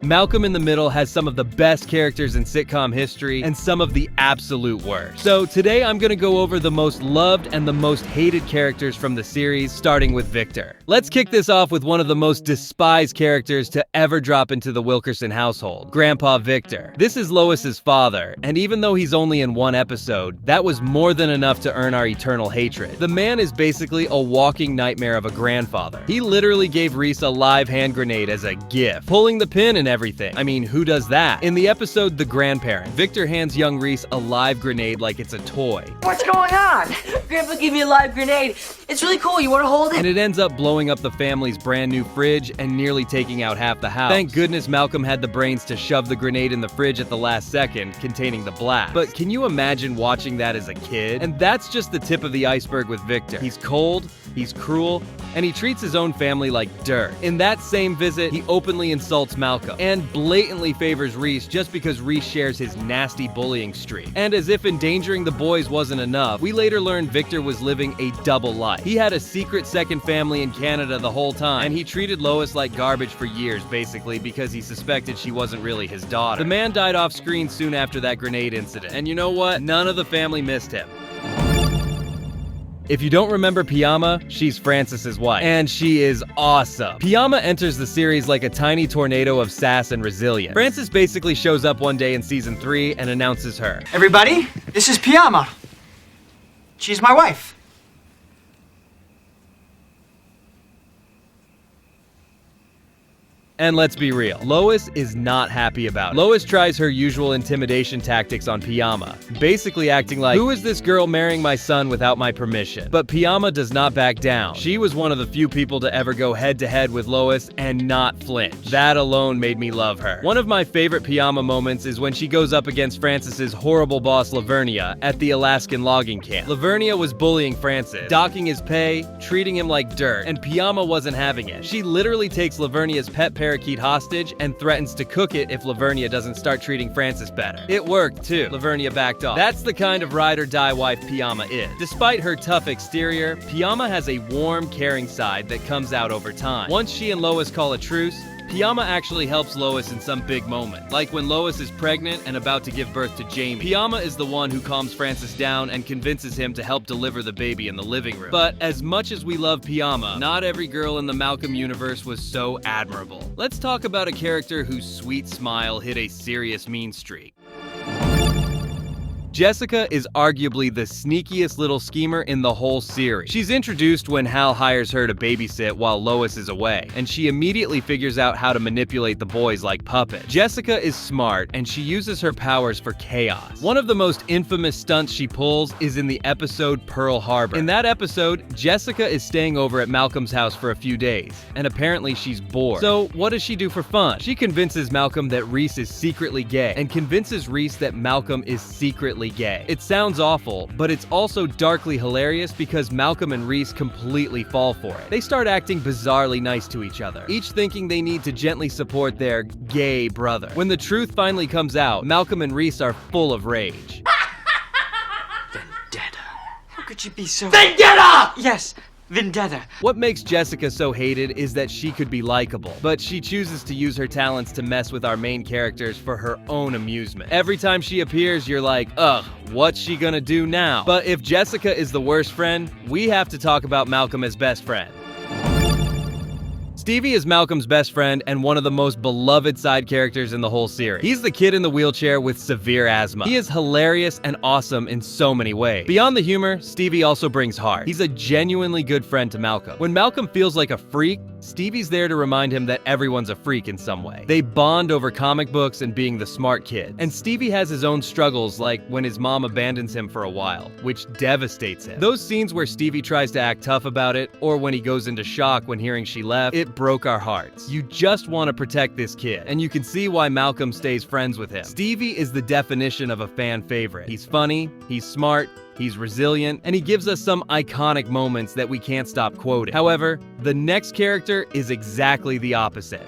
Malcolm in the Middle has some of the best characters in sitcom history and some of the absolute worst. So today I'm gonna go over the most loved and the most hated characters from the series, starting with Victor. Let's kick this off with one of the most despised characters to ever drop into the Wilkerson household, Grandpa Victor. This is Lois's father, and even though he's only in one episode, that was more than enough to earn our eternal hatred. The man is basically a walking nightmare of a grandfather. He literally gave Reese a live hand grenade as a gift, pulling the pin and everything. I mean, who does that? In the episode The Grandparent, Victor hands young Reese a live grenade like it's a toy. What's going on? Grandpa gave me a live grenade. It's really cool. You want to hold it? And it ends up blowing up the family's brand new fridge and nearly taking out half the house. Thank goodness Malcolm had the brains to shove the grenade in the fridge at the last second, containing the blast. But can you imagine watching that as a kid? And that's just the tip of the iceberg with Victor. He's cold, he's cruel, and he treats his own family like dirt. In that same visit, he openly insults Malcolm and blatantly favors Reese just because Reese shares his nasty bullying streak. And as if endangering the boys wasn't enough, we later learned Victor was living a double life. He had a secret second family in Canada the whole time, and he treated Lois like garbage for years, basically, because he suspected she wasn't really his daughter. The man died off screen soon after that grenade incident, and you know what? None of the family missed him. If you don't remember Piama, she's Francis's wife, and she is awesome. Piama enters the series like a tiny tornado of sass and resilience. Francis basically shows up one day in season 3 and announces her. Everybody, this is Piama. She's my wife. And let's be real, Lois is not happy about it. Lois tries her usual intimidation tactics on Piama, basically acting like, who is this girl marrying my son without my permission? But Piama does not back down. She was one of the few people to ever go head-to-head with Lois and not flinch. That alone made me love her. One of my favorite Piama moments is when she goes up against Francis's horrible boss Lavernia at the Alaskan logging camp. Lavernia was bullying Francis, docking his pay, treating him like dirt, and Piama wasn't having it. She literally takes Lavernia's pet parakeet hostage and threatens to cook it if Lavernia doesn't start treating Francis better. It worked too. Lavernia backed off. That's the kind of ride or die wife Piama is. Despite her tough exterior, Piama has a warm, caring side that comes out over time. Once she and Lois call a truce, Piama actually helps Lois in some big moment, like when Lois is pregnant and about to give birth to Jamie. Piama is the one who calms Francis down and convinces him to help deliver the baby in the living room. But as much as we love Piama, not every girl in the Malcolm universe was so admirable. Let's talk about a character whose sweet smile hit a serious mean streak. Jessica is arguably the sneakiest little schemer in the whole series. She's introduced when Hal hires her to babysit while Lois is away, and she immediately figures out how to manipulate the boys like puppets. Jessica is smart, and she uses her powers for chaos. One of the most infamous stunts she pulls is in the episode Pearl Harbor. In that episode, Jessica is staying over at Malcolm's house for a few days, and apparently she's bored. So what does she do for fun? She convinces Malcolm that Reese is secretly gay, and convinces Reese that Malcolm is secretly gay. It sounds awful, but it's also darkly hilarious because Malcolm and Reese completely fall for it. They start acting bizarrely nice to each other, each thinking they need to gently support their gay brother. When the truth finally comes out, Malcolm and Reese are full of rage. Vendetta. How could you be so... Vendetta! Yes, vendetta. What makes Jessica so hated is that she could be likable, but she chooses to use her talents to mess with our main characters for her own amusement. Every time she appears, you're like, ugh, what's she gonna do now? But if Jessica is the worst friend, we have to talk about Malcolm as best friend. Stevie is Malcolm's best friend and one of the most beloved side characters in the whole series. He's the kid in the wheelchair with severe asthma. He is hilarious and awesome in so many ways. Beyond the humor, Stevie also brings heart. He's a genuinely good friend to Malcolm. When Malcolm feels like a freak, Stevie's there to remind him that everyone's a freak in some way. They bond over comic books and being the smart kid. And Stevie has his own struggles, like when his mom abandons him for a while, which devastates him. Those scenes where Stevie tries to act tough about it, or when he goes into shock when hearing she left, it broke our hearts. You just want to protect this kid, and you can see why Malcolm stays friends with him. Stevie is the definition of a fan favorite. He's funny, he's smart, he's resilient, and he gives us some iconic moments that we can't stop quoting. However, the next character is exactly the opposite.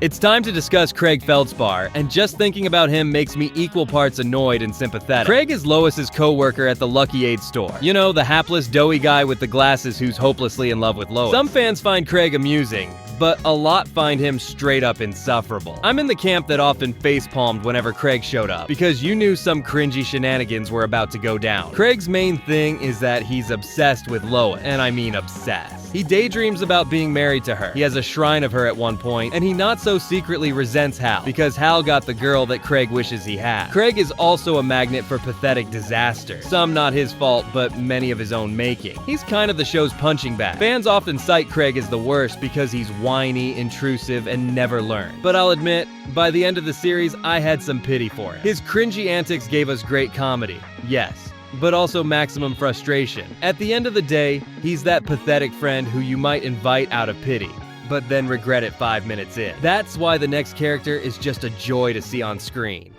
It's time to discuss Craig Feldspar, and just thinking about him makes me equal parts annoyed and sympathetic. Craig is Lois's co-worker at the Lucky Aid store. You know, the hapless, doughy guy with the glasses who's hopelessly in love with Lois. Some fans find Craig amusing, but a lot find him straight up insufferable. I'm in the camp that often facepalmed whenever Craig showed up, because you knew some cringy shenanigans were about to go down. Craig's main thing is that he's obsessed with Lois, and I mean obsessed. He daydreams about being married to her. He has a shrine of her at one point, and he not so secretly resents Hal, because Hal got the girl that Craig wishes he had. Craig is also a magnet for pathetic disaster. Some not his fault, but many of his own making. He's kind of the show's punching bag. Fans often cite Craig as the worst because he's whiny, intrusive, and never learns. But I'll admit, by the end of the series, I had some pity for him. His cringy antics gave us great comedy, yes, but also maximum frustration. At the end of the day, he's that pathetic friend who you might invite out of pity, but then regret it 5 minutes in. That's why the next character is just a joy to see on screen.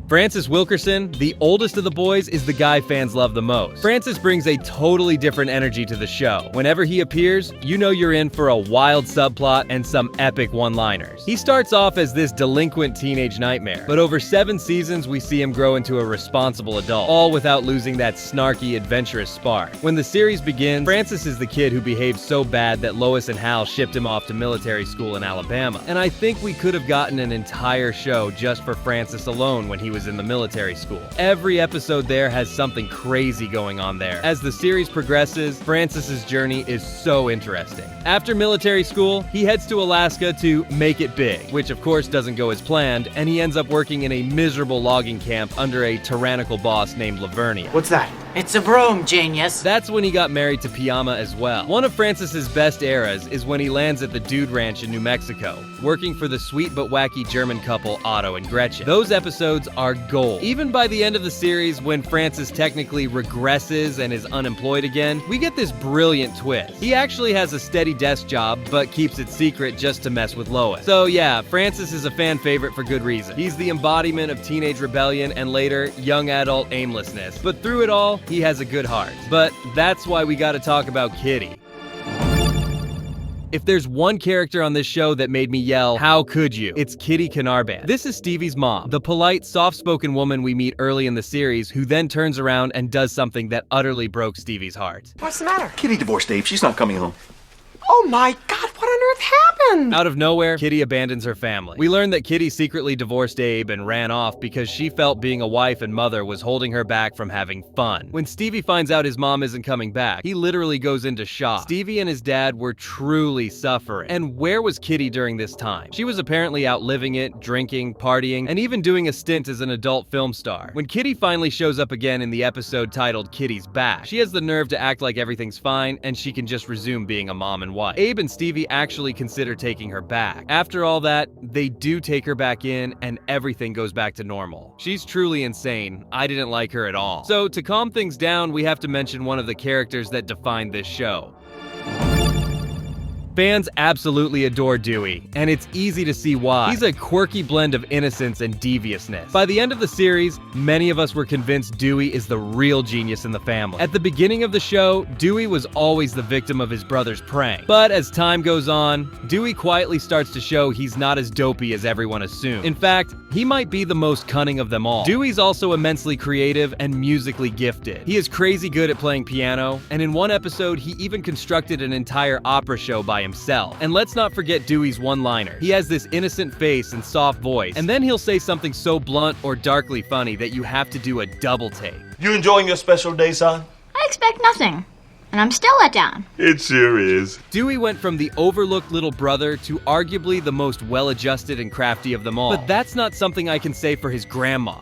Francis Wilkerson, the oldest of the boys, is the guy fans love the most. Francis brings a totally different energy to the show. Whenever he appears, you know you're in for a wild subplot and some epic one-liners. He starts off as this delinquent teenage nightmare, but over 7 seasons we see him grow into a responsible adult, all without losing that snarky, adventurous spark. When the series begins, Francis is the kid who behaved so bad that Lois and Hal shipped him off to military school in Alabama, and I think we could have gotten an entire show just for Francis alone when he was in the military school. Every episode there has something crazy going on there. As the series progresses, Francis's journey is so interesting. After military school, he heads to Alaska to make it big, which of course doesn't go as planned, and he ends up working in a miserable logging camp under a tyrannical boss named Lavernia. What's that? It's a broom, genius. That's when he got married to Piama as well. One of Francis's best eras is when he lands at the Dude Ranch in New Mexico, working for the sweet but wacky German couple Otto and Gretchen. Those episodes are gold. Even by the end of the series, when Francis technically regresses and is unemployed again, we get this brilliant twist. He actually has a steady desk job, but keeps it secret just to mess with Lois. So yeah, Francis is a fan favorite for good reason. He's the embodiment of teenage rebellion and later, young adult aimlessness. But through it all, he has a good heart. But that's why we gotta talk about Kitty. If there's one character on this show that made me yell, how could you? It's Kitty Canarban. This is Stevie's mom, the polite, soft-spoken woman we meet early in the series who then turns around and does something that utterly broke Stevie's heart. What's the matter? Kitty divorced Dave. She's not coming home. Oh my God, what on earth happened? Out of nowhere, Kitty abandons her family. We learn that Kitty secretly divorced Abe and ran off because she felt being a wife and mother was holding her back from having fun. When Stevie finds out his mom isn't coming back, he literally goes into shock. Stevie and his dad were truly suffering. And where was Kitty during this time? She was apparently out living it, drinking, partying, and even doing a stint as an adult film star. When Kitty finally shows up again in the episode titled Kitty's Back, she has the nerve to act like everything's fine and she can just resume being a mom and wife. Abe and Stevie actually consider taking her back. After all that, they do take her back in and everything goes back to normal. She's truly insane. I didn't like her at all. So to calm things down, we have to mention one of the characters that defined this show. Fans absolutely adore Dewey, and it's easy to see why. He's a quirky blend of innocence and deviousness. By the end of the series, many of us were convinced Dewey is the real genius in the family. At the beginning of the show, Dewey was always the victim of his brother's prank. But as time goes on, Dewey quietly starts to show he's not as dopey as everyone assumed. In fact, he might be the most cunning of them all. Dewey's also immensely creative and musically gifted. He is crazy good at playing piano, and in one episode, he even constructed an entire opera show by himself. And let's not forget Dewey's one-liner. He has this innocent face and soft voice, and then he'll say something so blunt or darkly funny that you have to do a double take. You enjoying your special day, son? I expect nothing, and I'm still let down. It sure is. Dewey went from the overlooked little brother to arguably the most well-adjusted and crafty of them all. But that's not something I can say for his grandma.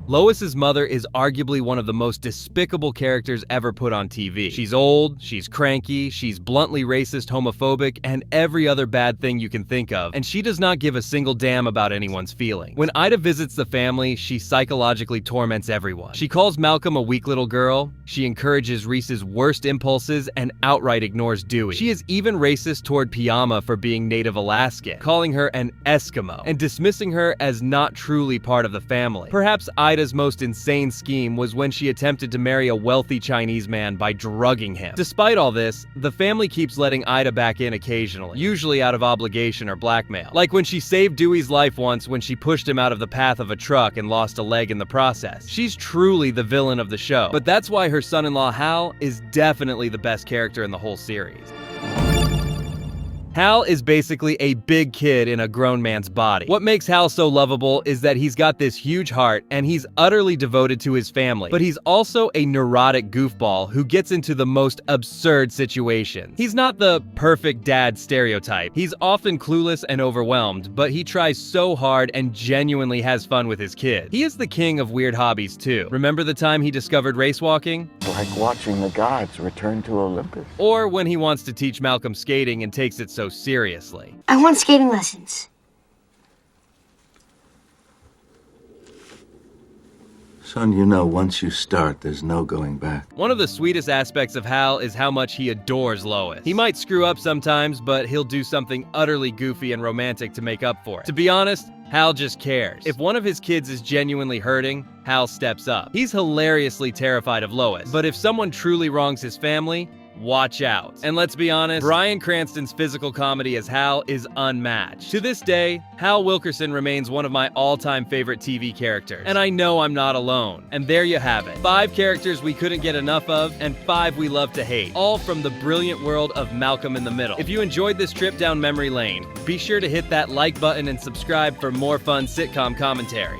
Lois's mother is arguably one of the most despicable characters ever put on TV. She's old, she's cranky, she's bluntly racist, homophobic, and every other bad thing you can think of, and she does not give a single damn about anyone's feelings. When Ida visits the family, she psychologically torments everyone. She calls Malcolm a weak little girl, she encourages Reese's worst impulses, and outright ignores Dewey. She is even racist toward Piama for being Native Alaskan, calling her an Eskimo, and dismissing her as not truly part of the family. Perhaps Ida Ida's most insane scheme was when she attempted to marry a wealthy Chinese man by drugging him. Despite all this, the family keeps letting Ida back in occasionally, usually out of obligation or blackmail. Like when she saved Dewey's life once when she pushed him out of the path of a truck and lost a leg in the process. She's truly the villain of the show, but that's why her son-in-law Hal is definitely the best character in the whole series. Hal is basically a big kid in a grown man's body. What makes Hal so lovable is that he's got this huge heart and he's utterly devoted to his family, but he's also a neurotic goofball who gets into the most absurd situations. He's not the perfect dad stereotype. He's often clueless and overwhelmed, but he tries so hard and genuinely has fun with his kids. He is the king of weird hobbies too. Remember the time he discovered race walking? Like watching the gods return to Olympus. Or when he wants to teach Malcolm skating and takes it so seriously. I want skating lessons. Son, you know, once you start, there's no going back. One of the sweetest aspects of Hal is how much he adores Lois. He might screw up sometimes, but he'll do something utterly goofy and romantic to make up for it. To be honest, Hal just cares. If one of his kids is genuinely hurting, Hal steps up. He's hilariously terrified of Lois, but if someone truly wrongs his family, watch out. And let's be honest, Bryan Cranston's physical comedy as Hal is unmatched. To this day, Hal Wilkerson remains one of my all-time favorite TV characters. And I know I'm not alone. And there you have it. 5 characters we couldn't get enough of, and 5 we love to hate. All from the brilliant world of Malcolm in the Middle. If you enjoyed this trip down memory lane, be sure to hit that like button and subscribe for more fun sitcom commentary.